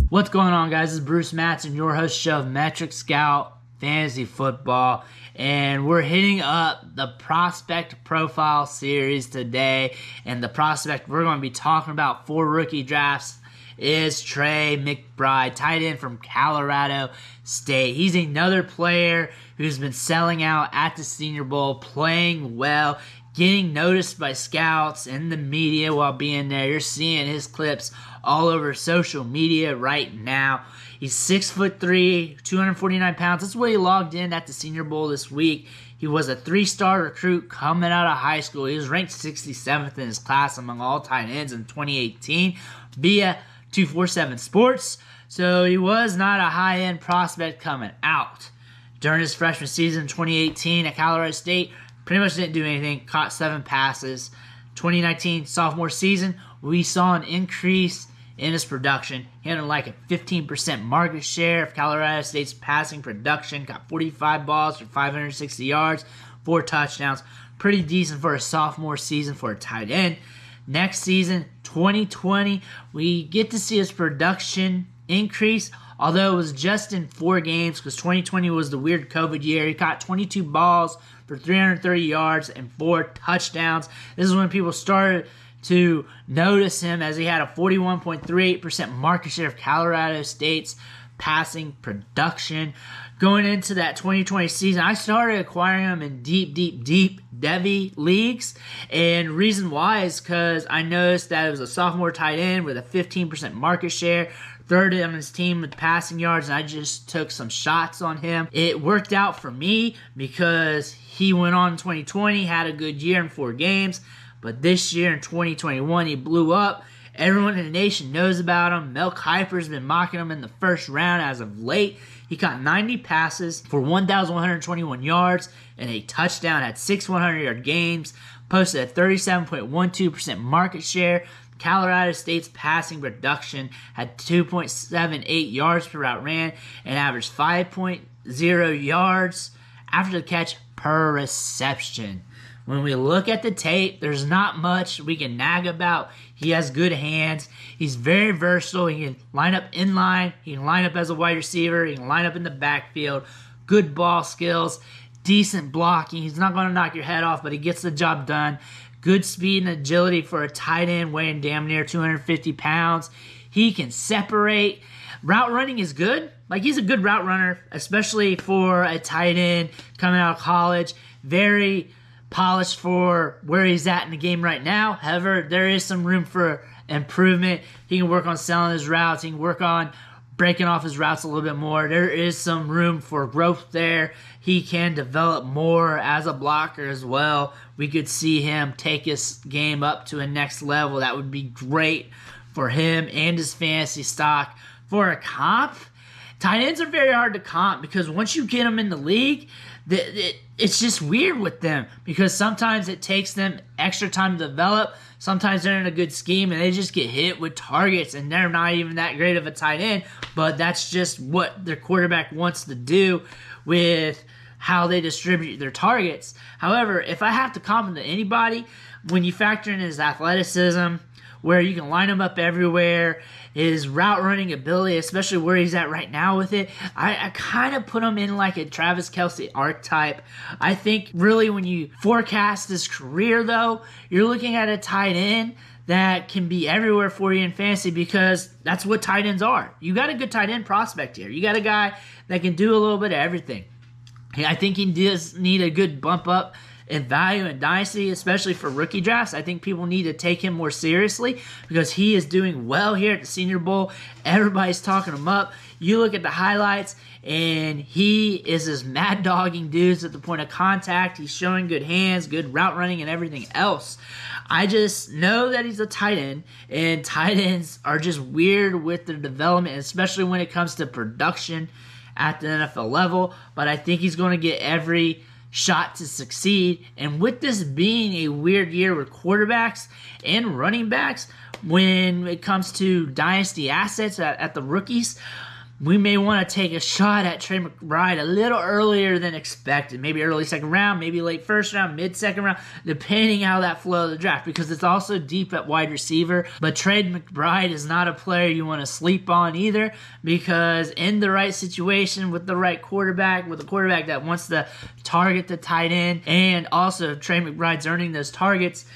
What's going on, guys? This is Bruce Matson, your host show of Metric Scout Fantasy Football, and we're hitting up the Prospect Profile Series today, and the prospect we're going to be talking about for rookie drafts is Trey McBride, tight end from Colorado State. He's another player who's been selling out at the Senior Bowl, playing well, getting noticed by scouts and the media while being there. You're seeing his clips all over social media right now. He's 6'3", 249 pounds. That's what he logged in at the Senior Bowl this week. He was a 3-star recruit coming out of high school. He was ranked 67th in his class among all tight ends in 2018 via 247 Sports. So he was not a high-end prospect coming out. During his freshman season in 2018 at Colorado State, pretty much didn't do anything, caught 7 passes. 2019 sophomore season, we saw an increase in his production. He had like a 15% market share of Colorado State's passing production, got 45 balls for 560 yards, 4 touchdowns. Pretty decent for a sophomore season for a tight end. Next season, 2020, we get to see his production increase, although it was just in 4 games because 2020 was the weird COVID year. He caught 22 balls for 330 yards and 4 touchdowns. This is when people started to notice him, as he had a 41.38% market share of Colorado State's passing production. Going into that 2020 season, I started acquiring him in deep Devy leagues, and reason why is because I noticed that it was a sophomore tight end with a 15% market share, third on his team with passing yards, and I just took some shots on him. It worked out for me because he went on in 2020, had a good year in 4 games, but this year in 2021, he blew up. Everyone in the nation knows about him. Mel Kiper's been mocking him in the first round as of late. He caught 90 passes for 1,121 yards and a touchdown, had 6 100-yard games, posted a 37.12% market share. Colorado State's passing production had 2.78 yards per route ran and averaged 5.0 yards after the catch per reception. When we look at the tape, there's not much we can nag about. He has good hands. He's very versatile. He can line up in line. He can line up as a wide receiver. He can line up in the backfield. Good ball skills. Decent blocking. He's not going to knock your head off, but he gets the job done. Good speed and agility for a tight end weighing damn near 250 pounds. He can separate. Route running is good. Like, he's a good route runner, especially for a tight end coming out of college. Very polished for where he's at in the game right now. However, there is some room for improvement. He can work on selling his routes. He can work on breaking off his routes a little bit more. There is some room for growth there. He can develop more as a blocker as well. We could see him take his game up to a next level. That would be great for him and his fantasy stock. For a comp, tight ends are very hard to comp because once you get them in the league, it's just weird with them because sometimes it takes them extra time to develop. Sometimes they're in a good scheme and they just get hit with targets and they're not even that great of a tight end, but that's just what their quarterback wants to do with how they distribute their targets. However, if I have to compliment anybody, when you factor in his athleticism, where you can line him up everywhere, his route running ability, especially where he's at right now with it, I kind of put him in like a Travis Kelce archetype. I think really when you forecast his career, though, you're looking at a tight end that can be everywhere for you in fantasy because that's what tight ends are. You got a good tight end prospect here. You got a guy that can do a little bit of everything. I think he does need a good bump up in value in Dynasty, especially for rookie drafts. I think people need to take him more seriously because he is doing well here at the Senior Bowl. Everybody's talking him up. You look at the highlights, and he is as mad dogging dudes at the point of contact. He's showing good hands, good route running, and everything else. I just know that he's a tight end, and tight ends are just weird with their development, especially when it comes to production at the NFL level. But I think he's going to get every shot to succeed. And with this being a weird year with quarterbacks and running backs, when it comes to dynasty assets at the rookies, we may want to take a shot at Trey McBride a little earlier than expected. Maybe early second round, maybe late first round, mid second round, depending how that flow of the draft, because it's also deep at wide receiver. But Trey McBride is not a player you want to sleep on either, because in the right situation with the right quarterback, with a quarterback that wants to target the tight end, and also Trey McBride's earning those targets,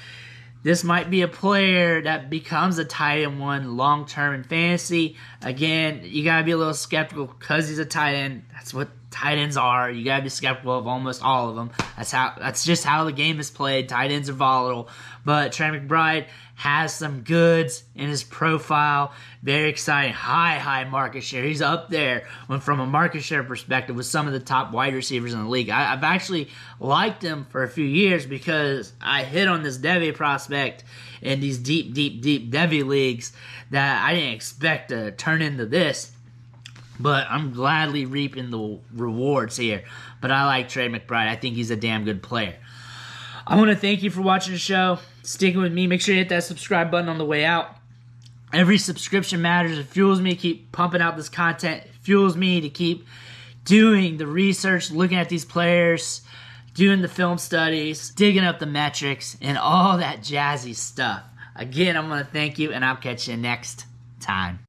this might be a player that becomes a tight end one long-term in fantasy. Again, you got to be a little skeptical because he's a tight end. That's what tight ends are. You got to be skeptical of almost all of them. That's just how the game is played. Tight ends are volatile. But Trey McBride has some goods in his profile. Very exciting. High market share. He's up there from a market share perspective with some of the top wide receivers in the league. I've actually liked him for a few years because I hit on this Devy prospect in these deep Devy leagues that I didn't expect to turn into this. But I'm gladly reaping the rewards here. But I like Trey McBride. I think he's a damn good player. I want to thank you for watching the show, sticking with me. Make sure you hit that subscribe button on the way out. Every subscription matters. It fuels me to keep pumping out this content. It fuels me to keep doing the research, looking at these players, doing the film studies, digging up the metrics, and all that jazzy stuff. Again, I'm going to thank you, and I'll catch you next time.